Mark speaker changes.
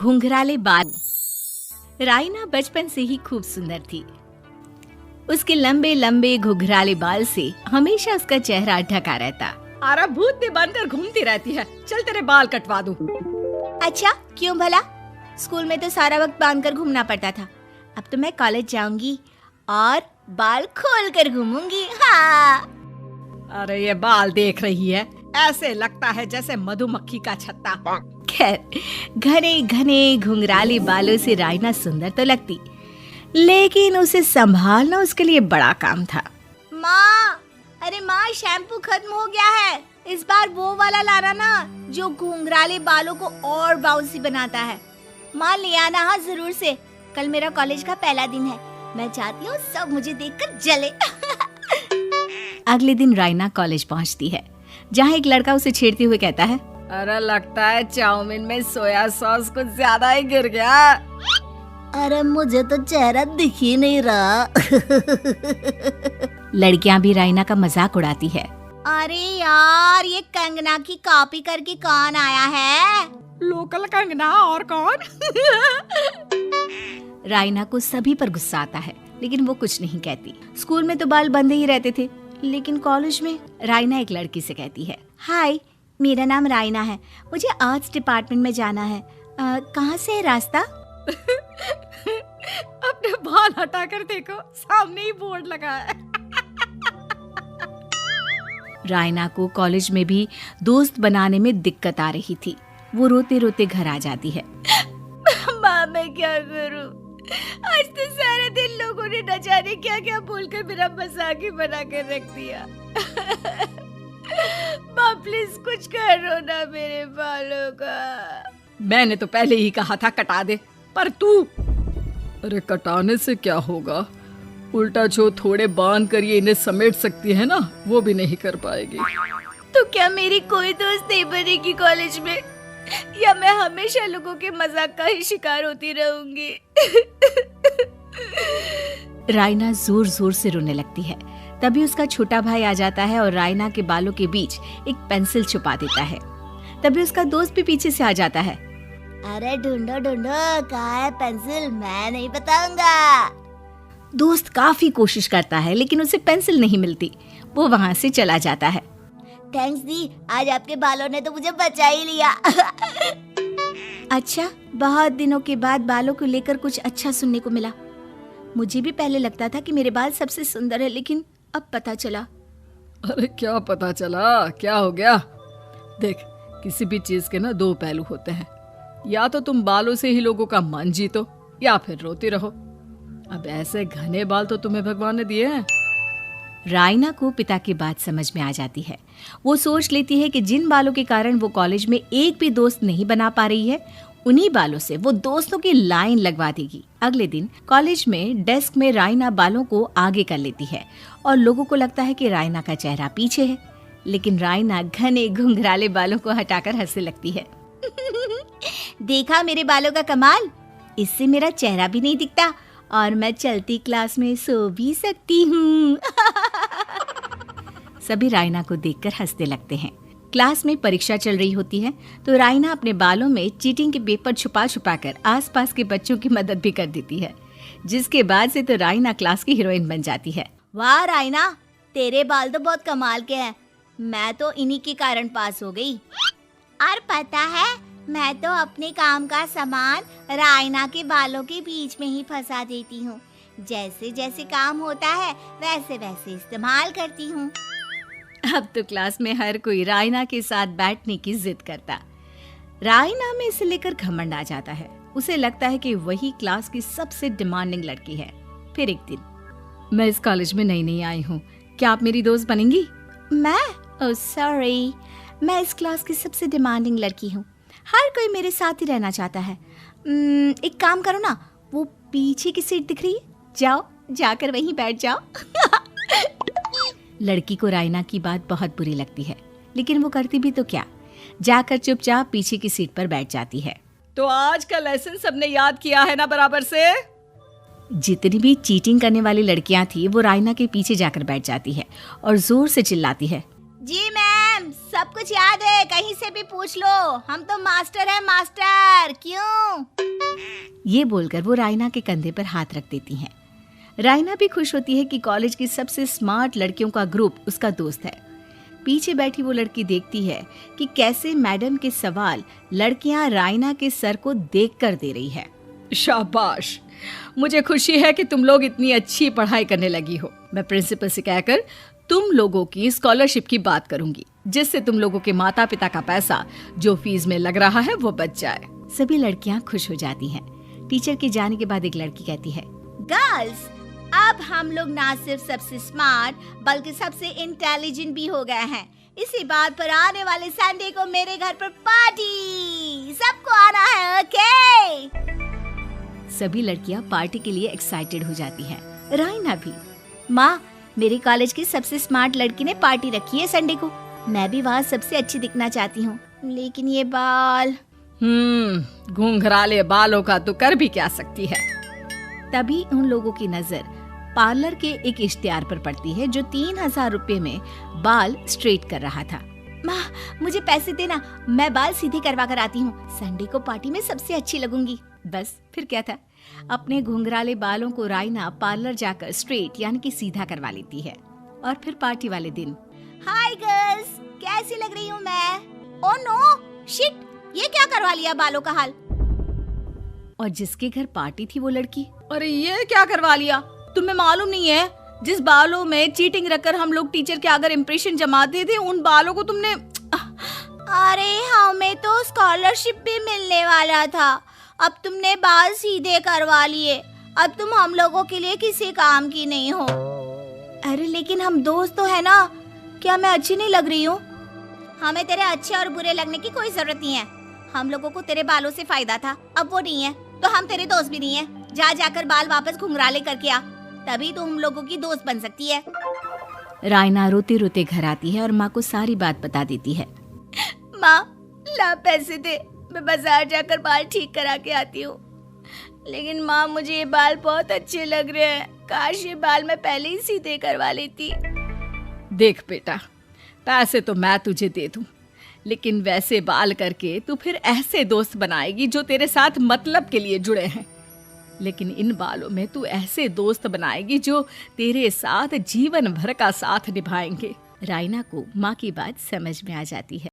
Speaker 1: घुंघराले बाल। राइना बचपन से ही खूब सुंदर थी। उसके लंबे लंबे घुंघराले बाल से हमेशा उसका चेहरा ढका रहता।
Speaker 2: अरे भूतनी बनकर घूमती रहती है, चल तेरे बाल कटवा दूं।
Speaker 1: अच्छा, क्यों भला? स्कूल में तो सारा वक्त बांधकर घूमना पड़ता था। अब तो मैं कॉलेज जाऊंगी और बाल खोलकर घूमूंगी। हाँ।
Speaker 2: अरे ये बाल देख रही है, ऐसे लगता है जैसे मधुमक्खी का छत्ता।
Speaker 1: खैर, घने घने घुंघराले बालों से राइना सुंदर तो लगती, लेकिन उसे संभालना उसके लिए बड़ा काम था। माँ, अरे माँ, शैम्पू खत्म हो गया है। इस बार वो वाला लाना ना जो घुंघराले बालों को और बाउंसी बनाता है। माँ ले आना, हाँ जरूर से। कल मेरा कॉलेज का पहला दिन है, मैं चाहती हूँ सब मुझे देखकर जले। अगले दिन राइना कॉलेज पहुँचती है, जहाँ एक लड़का उसे छेड़ते हुए कहता है,
Speaker 2: अरे लगता है चाउमीन में सोया सॉस कुछ ज्यादा ही गिर गया।
Speaker 1: अरे मुझे तो चेहरा दिख ही नहीं रहा। लड़कियां भी राइना का मजाक उड़ाती है। अरे यार, ये कंगना की कॉपी करके कौन आया है?
Speaker 2: लोकल कंगना, और कौन?
Speaker 1: राइना को सभी पर गुस्सा आता है, लेकिन वो कुछ नहीं कहती। स्कूल में तो बाल बंधे ही रहते थे, लेकिन कॉलेज में राइना एक लड़की से कहती है, हाय, मेरा नाम राइना है, मुझे आर्ट्स डिपार्टमेंट में जाना है। कहाँ से है रास्ता?
Speaker 2: अपने बाल हटाकर देखो, सामने ही बोर्ड लगा है।
Speaker 1: राइना को कॉलेज में भी दोस्त बनाने में दिक्कत आ रही थी। वो रोते रोते घर आ जाती है। माँ, मैं क्या करूं? आज तो सारा दिन लोगों ने न जाने क्या क्या बोलकर मेरा मजाक ही बना कर रख दिया। माँ प्लीज कुछ करो ना मेरे बालों का।
Speaker 2: मैंने तो पहले ही कहा था कटा दे, पर तू। अरे कटाने से क्या होगा, उल्टा जो थोड़े बांध कर ये इन्हें समेट सकती है ना, वो भी नहीं कर पाएगी।
Speaker 1: तो क्या मेरी कोई दोस्त नहीं बनेगी कॉलेज में, या मैं हमेशा लोगों के मजाक का ही शिकार होती रहूंगी? राइना जोर जोर से रोने लगती है। तभी उसका छोटा भाई आ जाता है और राइना के बालों के बीच एक पेंसिल छुपा देता है। तभी उसका दोस्त भी पीछे से आ जाता है। अरे ढूंढो ढूंढो, कहाँ है पेंसिल? मैं नहीं बताऊंगा। दोस्त काफी कोशिश करता है, लेकिन उसे पेंसिल नहीं मिलती। वो वहाँ से चला जाता है। थैंक्स दी, आज आपके बालों ने तो मुझे बचा ही लिया। अच्छा, बहुत दिनों के बाद बालों को लेकर कुछ अच्छा सुनने को मिला। मुझे भी पहले लगता था कि मेरे बाल सबसे सुंदर है, लेकिन अब पता चला।
Speaker 2: अरे क्या पता चला, क्या हो गया? देख, किसी भी चीज के ना दो पहलू होते हैं। या तो तुम बालों से ही लोगों का मन जीतो, या फिर रोते रहो। अब ऐसे घने बाल तो तुम्हें भगवान ने दिए हैं।
Speaker 1: राइना को पिता की बात समझ में आ जाती है। वो सोच लेती है कि जिन बालों के कारण वो कॉलेज में एक भी दोस्त नहीं बना पा रही है, उन्हीं बालों से वो दोस्तों की लाइन लगवा देगी। अगले दिन कॉलेज में डेस्क में राइना बालों को आगे कर लेती है और लोगों को लगता है कि राइना का चेहरा पीछे है, लेकिन राइना घने घुंघराले बालों को हटाकर हंसने लगती है। देखा मेरे बालों का कमाल, इससे मेरा चेहरा भी नहीं दिखता और मैं चलती क्लास में सो भी सकती हूँ। सभी राइना को देखकर हंसने लगते हैं। क्लास में परीक्षा चल रही होती है, तो राइना अपने बालों में चीटिंग के पेपर छुपा छुपा कर आसपास के बच्चों की मदद भी कर देती है, जिसके बाद से तो राइना क्लास की हीरोइन बन जाती है। वाह राइना, तेरे बाल तो बहुत कमाल के हैं। मैं तो इन्हीं के कारण पास हो गई। और पता है, मैं तो अपने काम का सामान राइना के बालों के बीच में ही फंसा देती हूँ। जैसे जैसे काम होता है वैसे वैसे इस्तेमाल करती हूँ। अब तो क्लास में हर कोई राइना के साथ बैठने की जिद करता। राइना में इसे लेकर घमंड आ जाता है। उसे लगता है कि वही क्लास की सबसे डिमांडिंग लड़की है। फिर एक दिन,
Speaker 2: मैं इस कॉलेज में नई नई आई हूँ, क्या आप मेरी दोस्त बनेंगी?
Speaker 1: मैं? ओह सॉरी, मैं इस क्लास की सबसे डिमांडिंग लड़की हूँ। हर कोई मेरे साथ ही रहना चाहता है। एक काम करो ना, वो पीछे की सीट दिख रही है, जाओ जाकर वहीं बैठ जाओ। लड़की को राइना की बात बहुत बुरी लगती है, लेकिन वो करती भी तो क्या, जाकर चुपचाप पीछे की सीट पर बैठ जाती है।
Speaker 2: तो आज का लेसन सबने याद किया है ना बराबर से?
Speaker 1: जितनी भी चीटिंग करने वाली लड़कियां थी, वो राइना के पीछे जाकर बैठ जाती है और जोर से चिल्लाती है, जी मैम, सब कुछ याद है, कहीं से भी पूछ लो, हम तो मास्टर हैं मास्टर। क्यों? ये बोलकर वो रायना के कंधे पर हाथ रख देती हैं। रायना भी खुश होती है कि कॉलेज की सबसे स्मार्ट लड़कियों का ग्रुप उसका दोस्त है। पीछे बैठी वो लड़की देखती है कि कैसे मैडम के सवाल लड़कियां रायना के सर को देखकर दे रही है।
Speaker 2: शाबाश, मुझे खुशी है कि तुम लोग इतनी अच्छी पढ़ाई करने लगी हो। मैं प्रिंसिपल से कहकर तुम लोगों की स्कॉलरशिप की बात करूंगी, जिससे तुम लोगों के माता पिता का पैसा जो फीस में लग रहा है वो बच जाए।
Speaker 1: सभी लड़कियां खुश हो जाती हैं। टीचर के जाने के बाद एक लड़की कहती है, गर्ल्स, अब हम लोग ना सिर्फ सबसे स्मार्ट बल्कि सबसे इंटेलिजेंट भी हो गए हैं। इसी बात पर आने वाले संडे को मेरे घर पर पार्टी, सबको आना है, ओके? सभी लड़कियां पार्टी के लिए एक्साइटेड हो जाती हैं। रायना भी। माँ, मेरे कॉलेज की सबसे स्मार्ट लड़की ने पार्टी रखी है संडे को। मैं भी वहाँ सबसे अच्छी दिखना चाहती हूँ, लेकिन ये बाल।
Speaker 2: घुंघराले बालों का तो कर भी क्या सकती है।
Speaker 1: तभी उन लोगों की नजर पार्लर के एक इश्तिहार पर पड़ती है जो 3000 रुपए में बाल स्ट्रेट कर रहा था। माँ, मुझे पैसे देना, मैं बाल सीधे करवा कर आती हूँ। संडे को पार्टी में सबसे अच्छी लगूंगी। बस फिर क्या था, अपने घुंघराले बालों को रायना पार्लर जाकर स्ट्रेट यानी कि सीधा करवा लेती है। और फिर पार्टी वाले दिन, हाय गर्ल्स, कैसी लग रही हूँ मैं? ओह नो, शिट, ये क्या करवा लिया बालों का हाल? और जिसके घर पार्टी थी वो लड़की,
Speaker 2: अरे ये क्या करवा लिया? तुम्हें मालूम नहीं है, जिस बालों में चीटिंग रखकर हम लोग टीचर के अगर इम्प्रेशन जमाते थे, उन बालों को तुमने।
Speaker 1: अरे हमें तो स्कॉलरशिप भी मिलने वाला था, अब तुमने बाल सीधे करवा लिए। अब तुम हम लोगों के लिए किसी काम की नहीं हो। अरे लेकिन हम दोस्त तो है ना, क्या मैं अच्छी नहीं लग रही हूँ? हमें तेरे अच्छे और बुरे लगने की कोई जरूरत नहीं है। हम लोगों को तेरे बालों से फायदा था, अब वो नहीं है तो हम तेरे दोस्त भी नहीं है। जाकर बाल वापस घुंघराले करके आ, तभी तो हम लोगों की दोस्त बन सकती है। रायना रोते रोते घर आती है और माँ को सारी बात बता देती है। माँ, ला पैसे दे, मैं बाजार जाकर बाल ठीक करा के आती हूँ। लेकिन माँ, मुझे ये बाल बहुत अच्छे लग रहे हैं, काश ये बाल मैं पहले ही सीधे करवा लेती।
Speaker 2: देख बेटा, पैसे तो मैं तुझे दे दूं, लेकिन वैसे बाल करके तू फिर ऐसे दोस्त बनाएगी जो तेरे साथ मतलब के लिए जुड़े हैं। लेकिन इन बालों में तू ऐसे दोस्त बनाएगी जो तेरे साथ जीवन भर का साथ निभाएंगे। रायना को माँ की बात समझ में आ जाती है।